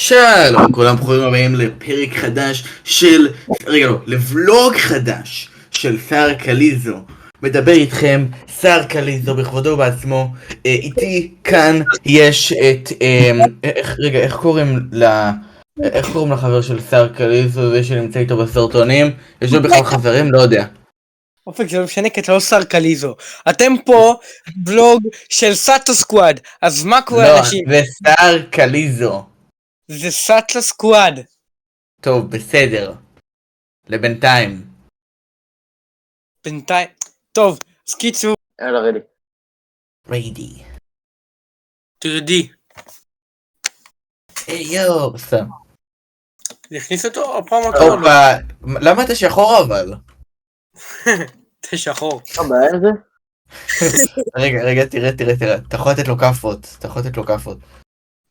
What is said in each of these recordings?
שלום כולם, ברוכים הבאים לפרק חדש של... רגע לא, לבלוג חדש של שר קליזו. מדבר איתכם שר קליזו בכבודו בעצמו. איתי כאן יש את... רגע, איך קוראים לחבר של שר קליזו, זה שנמצא איתו בסרטונים? יש לו בכלל חברים? לא יודע. אופק, זה לא משנה, כי אתה לא שר קליזו. אתם פה בלוג של סאטה סקוואד, אז מה קורה אנשים? לא, זה שר קליזו. זה סאטה סקוואד. טוב, בסדר. לבינתיים. בינתיים. טוב, אז קיצור. יאללה, רדי. ריידי. תרדי. היי יו, סתם. נכניס אותו הפעם אותו. הופה, למה אתה שחור אבל? אתה שחור. מה הבעיה עם זה? רגע, תראה, אתה יכול לתת לו כאפות,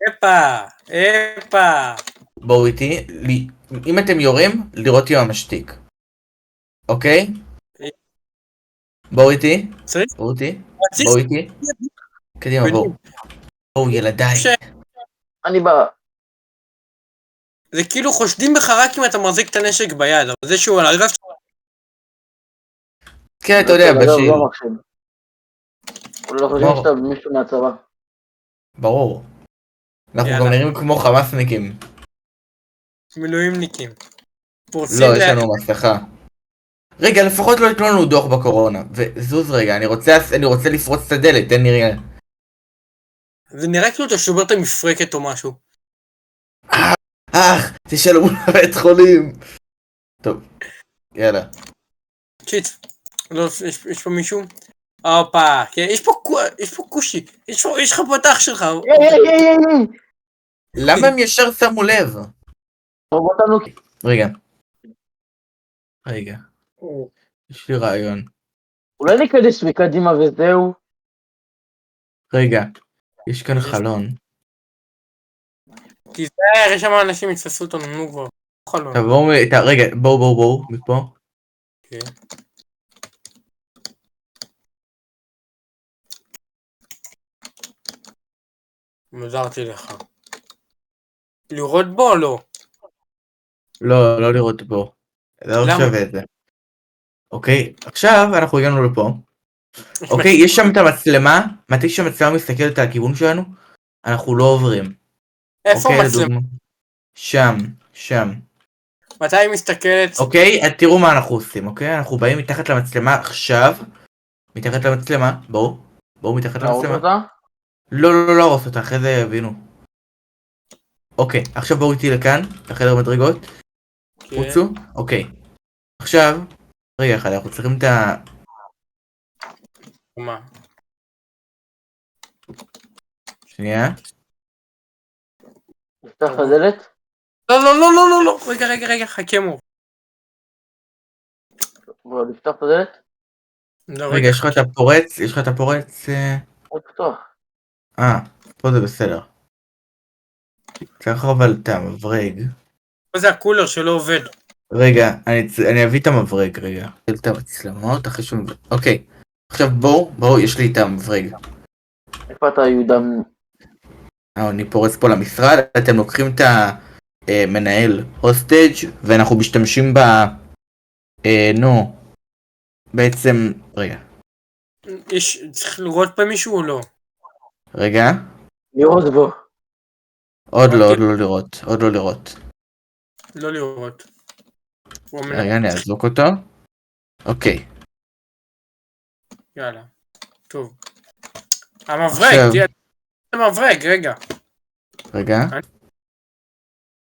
אפה. בואו איתי, אם אתם יורים, לראות עם המשתיק. אוקיי? בואו איתי. קדימה, בואו ילדיי. אני בא. זה כאילו חושדים בך רק אם אתה מחזיק את הנשק ביד, אבל זה שהוא על הרגל שלך. כן, אתה יודע, בשביל. לא מחשב. לא חושבים שאתה מישהו מהצבא. ברור. אנחנו גם נראים כמו חמאסניקים. מילואימניקים. לא, יש לנו מסכה. רגע, לפחות לא יתנו לנו דוח בקורונה. וזוז רגע, אני רוצה לפרוץ את הדלת, תן לי רגע. זה נראה כאילו אתה שובר את המפרקת או משהו. תשאלו לבית חולים. טוב, יאללה. שיט, לא, יש פה מישהו? הופה, כן, יש פה קושי, יש לך פה את אח שלך. למה הם ישר שמו לב? רגע, יש לי רעיון. אולי ניכנס מקדימה וזהו. רגע, יש כאן חלון. תיזהר, יש שם אנשים יתפסו אותנו, נו כבר. חלון. רגע, בואו, מפה. מזרתי לך. לראות בו או לא? לא לראות בו. זה לא שווה את זה. אוקיי, עכשיו אנחנו הגענו לפה. אוקיי, יש שם את המצלמה. מתי שהמצלמה מסתכלת על הכיוון שלנו, אנחנו לא עוברים. איפה המצלמה? שם. מתי היא מסתכלת? אוקיי, תראו מה אנחנו עושים, אוקיי? אנחנו באים מתחת למצלמה עכשיו. מתחת למצלמה, בואו מתחת למצלמה. לא הרוס אותה, אחרי זה יבינו. אוקיי, עכשיו בואו איתי לכאן, לחדר מדרגות. רוצו? אוקיי. עכשיו, רגע אחד, אנחנו צריכים את ה... מה? שנייה. נפתח את הדלת? לא, רגע, חכה מור. בוא, נפתח את הדלת? רגע, יש לך את הפורץ? עוד פתוח. פה זה בסדר. צריך אבל את המברג. פה זה הקולר שלא עובד. רגע, אני אביא את המברג, רגע. את המצלמות אחרי שהוא... אוקיי. עכשיו בואו, יש לי את המברג. איפה אתה יהודה? אני פורץ פה למשרד, אתם לוקחים את המנהל הוסטג' ואנחנו משתמשים ב... בעצם... רגע. צריך לראות פה מישהו או לא? רגע. לראות בו. עוד לא לראות. לא לראות. רגע, אני אזרוק אותו. אוקיי. יאללה. טוב. המברג, רגע.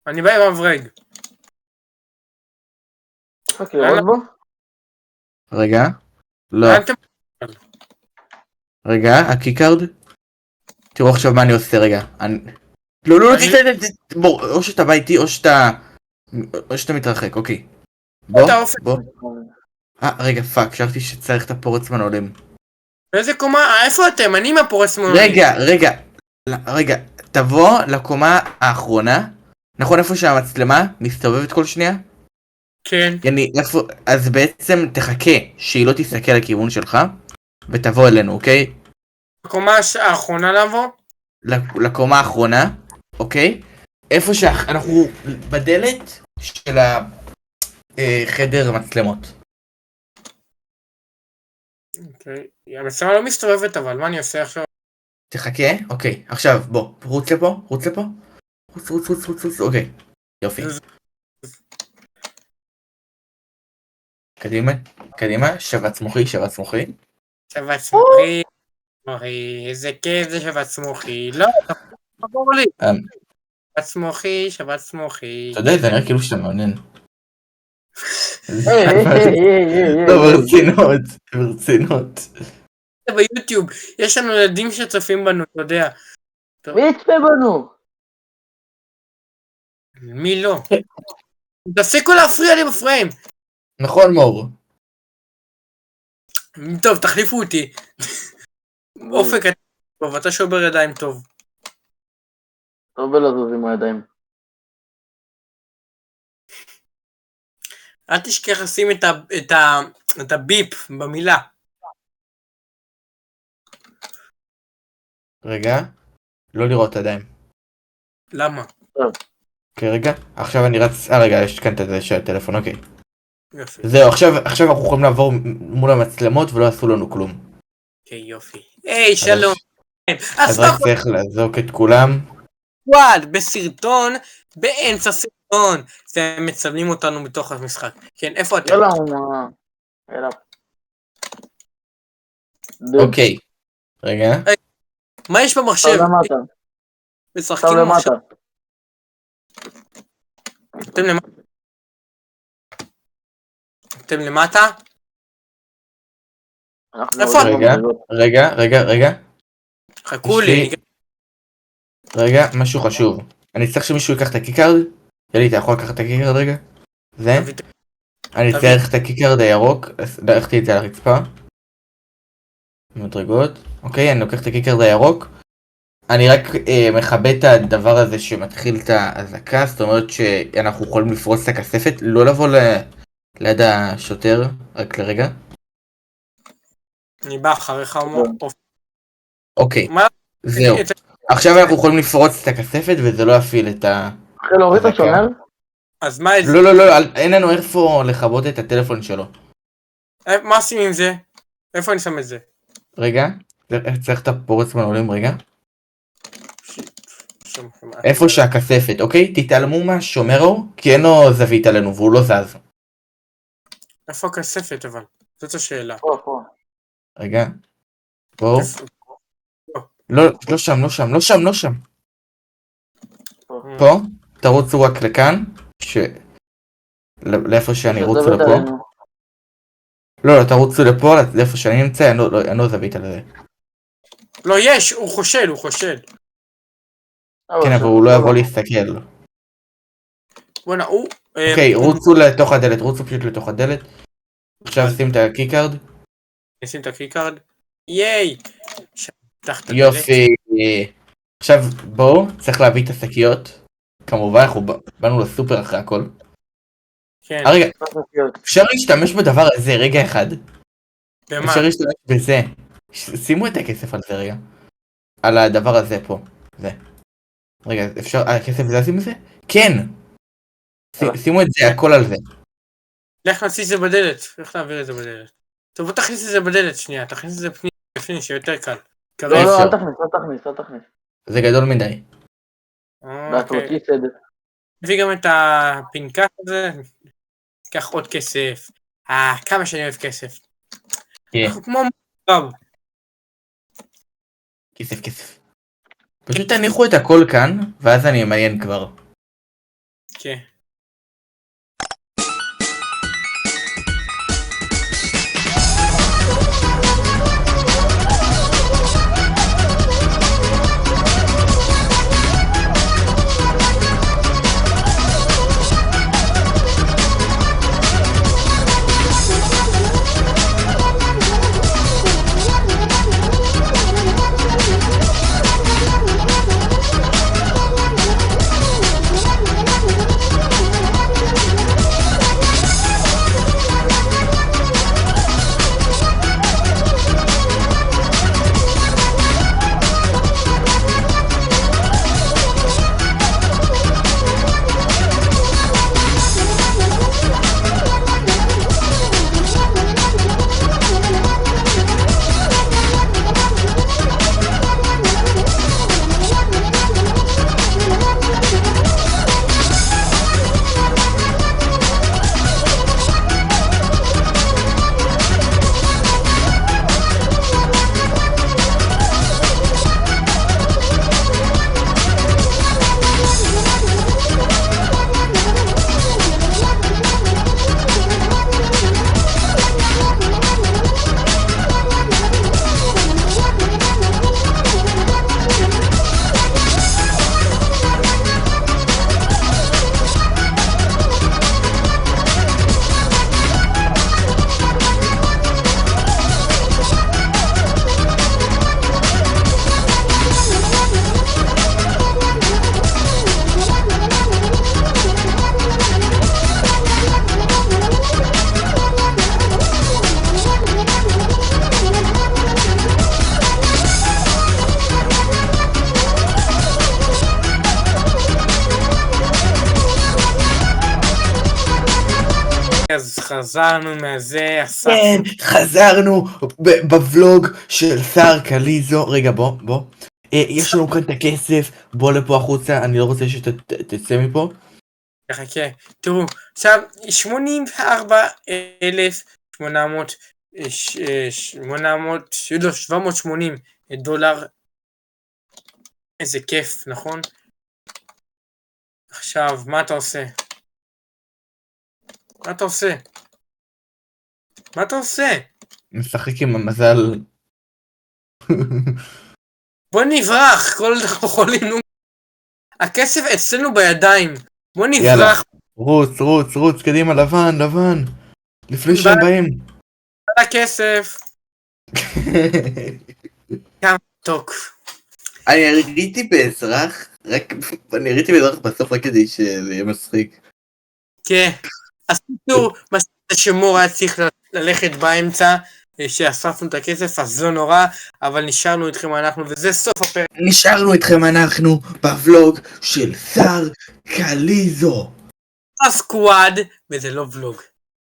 אני בא עם המברג. אוקיי, לראות בו? רגע. לא. רגע, הקיקארד. תראו עכשיו מה אני עושה, רגע. לא, בוא, או שאתה בא איתי או שאתה מתרחק, אוקיי. בוא. רגע, פאק, חשבתי שצריך את הפורץ מנעולים. באיזה קומה? איפה אתם? אני עם הפורץ מנעולים. רגע, תבוא לקומה האחרונה. נכון איפה שהמצלמה מסתובבת כל שנייה? כן. אז בעצם תחכה שהיא לא תסתכל לכיוון שלך ותבוא אלינו, אוקיי? לקומה האחרונה לבוא? לקומה האחרונה, אוקיי? איפה שאנחנו בדלת של החדר מצלמות. אוקיי. המצלמה לא מסתובבת אבל, מה אני עושה עכשיו? תחכה, אוקיי, עכשיו בוא, רוץ לפה, אוקיי, יופי. קדימה, שבץ מוחי. שבץ מוחי, איזה כיף זה שבץ מוחי, לא, תעבור לי. שבץ מוחי. אתה יודע, זה נראה כאילו שאתה מעונן. לא, היי. ברצינות. ביוטיוב, יש לנו ילדים שצופים בנו, אתה יודע. מי יצפה בנו? מי לא? תפסיקו להפריע לי בפריים. נכון, מור. טוב, תחליפו אותי. אופק, טוב, אתה שובר ידיים טוב. טוב בלזוז עם הידיים. אל תשכח לשים את הביפ במילה. רגע, לא לראות ידיים. למה? אוקיי, רגע, עכשיו אני רץ, רגע, יש כאן את זה של הטלפון, אוקיי. יופי. זהו, עכשיו אנחנו יכולים לעבור מול המצלמות ולא עשו לנו כלום. אוקיי, יופי. היי, שלום. אז רק צריך לעזוק את כולם. וואד, בסרטון, באמצע סרטון. והם מצלמים אותנו בתוך המשחק. כן, איפה אתם? יאללה, מה? יאללה. אוקיי, רגע. מה יש במחשב? עכשיו למטה. משחקים עכשיו במחשב. למטה. אתם למטה? איפה? רגע. חכו לי. רגע, משהו חשוב. אני צריך שמישהו ייקח את הקיקארד. יאללה, אתה יכול לקחת את הקיקארד רגע? זה? אני צריך את הקיקארד הירוק. לקחתי את זה על הרצפה. מדרגות. אוקיי, אני לוקח את הקיקארד הירוק. אני רק מכבה את הדבר הזה שמתחיל את האזעקה. זאת אומרת שאנחנו יכולים לפרוץ את הכספת. לא לבוא ליד השוטר. רק לרגע. אני בא אחריך. אוקיי, זהו. עכשיו אנחנו יכולים לפרוץ את הכספת וזה לא יפעיל את ה... אחרי להוריד את השומר? אז מה... לא, אין לנו איפה לכבות את הטלפון שלו. מה עושים עם זה? איפה אני שם את זה? רגע, צריך את הפורץ מנעולים רגע. איפה שהכספת, אוקיי? תתעלמו מהשומר ההוא, כי אין לו זווית עלינו והוא לא זז. איפה הכספת אבל? זאת השאלה. פה. רגע, בואו. לא שם. פה, תרוצו רק לכאן, לאיפה שאני רוצו לפה. לא, תרוצו לפה, לאיפה שאני נמצא, אין לו זווית על זה. לא, יש, הוא חושל. כן, אבל הוא לא יבוא להסתכל. בוא'נה, הוא... אוקיי, רוצו לתוך הדלת, פשוט לתוך הדלת. עכשיו שים את הקיקארד. נשים את הקיקארד. ייי! יופי. עכשיו בואו, צריך להביא את השקיות. כמובן, אנחנו באנו לסופר אחרי הכל. כן. רגע, אפשר להשתמש בדבר הזה רגע אחד. במה? אפשר להשתמש בזה. שימו את הכסף על זה רגע. על הדבר הזה פה. זה. רגע, אפשר... הכסף זה לשים את זה? כן! שימו את זה, הכל על זה. לך נעשי את זה בדלת. איך להעביר את זה בדלת? טוב, בוא תכניס את זה בדלת שנייה. תכניס את זה בפנים, שיהיה יותר קל. לא, אל תכניס. זה גדול מדי. אוקיי. תביא גם את הפנקס הזה. קח עוד כסף. כמה שאני אוהב כסף. אנחנו כמו מרב. כסף. פשוט תניחו את הכל כאן, ואז אני אמיין כבר. כן. אז חזרנו מהזה, כן, חזרנו בוולוג של שר קליזו. רגע, בוא. יש לנו כאן את הכסף, בוא לפה החוצה, אני לא רוצה שתצא מפה. חכה, תראו, עכשיו 780 דולר, איזה כיף, נכון? עכשיו, מה אתה עושה? מה אתה עושה? משחק עם המזל. בוא נברח, כל עוד אנחנו יכולים, נו. הכסף אצלנו בידיים, בוא יאללה, נברח. רוץ, קדימה, לבן. לפני שהם באים. על הכסף. כמה טוק. אני ראיתי באזרח, בסוף רק כדי שזה יהיה מצחיק. כן. אז תראו, שמור היה צריך ללכת באמצע, שאספנו את הכסף, אז לא נורא, אבל נשארנו איתכם אנחנו, וזה סוף הפרק. נשארנו איתכם אנחנו בוולוג של שר קליזו. הסקוואד, וזה לא ולוג.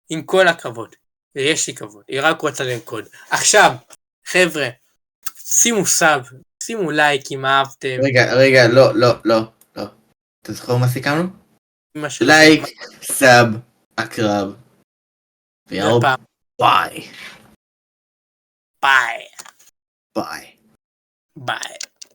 עם כל הכבוד. ויש לי כבוד, היא רק רוצה לרקוד. עכשיו, חבר'ה, שימו סאב, שימו לייק אם אהבתם. רגע, לא. אתה זוכר מה סיכמנו? לייק, סאב, אקרב. ויאללה, ביי. ביי.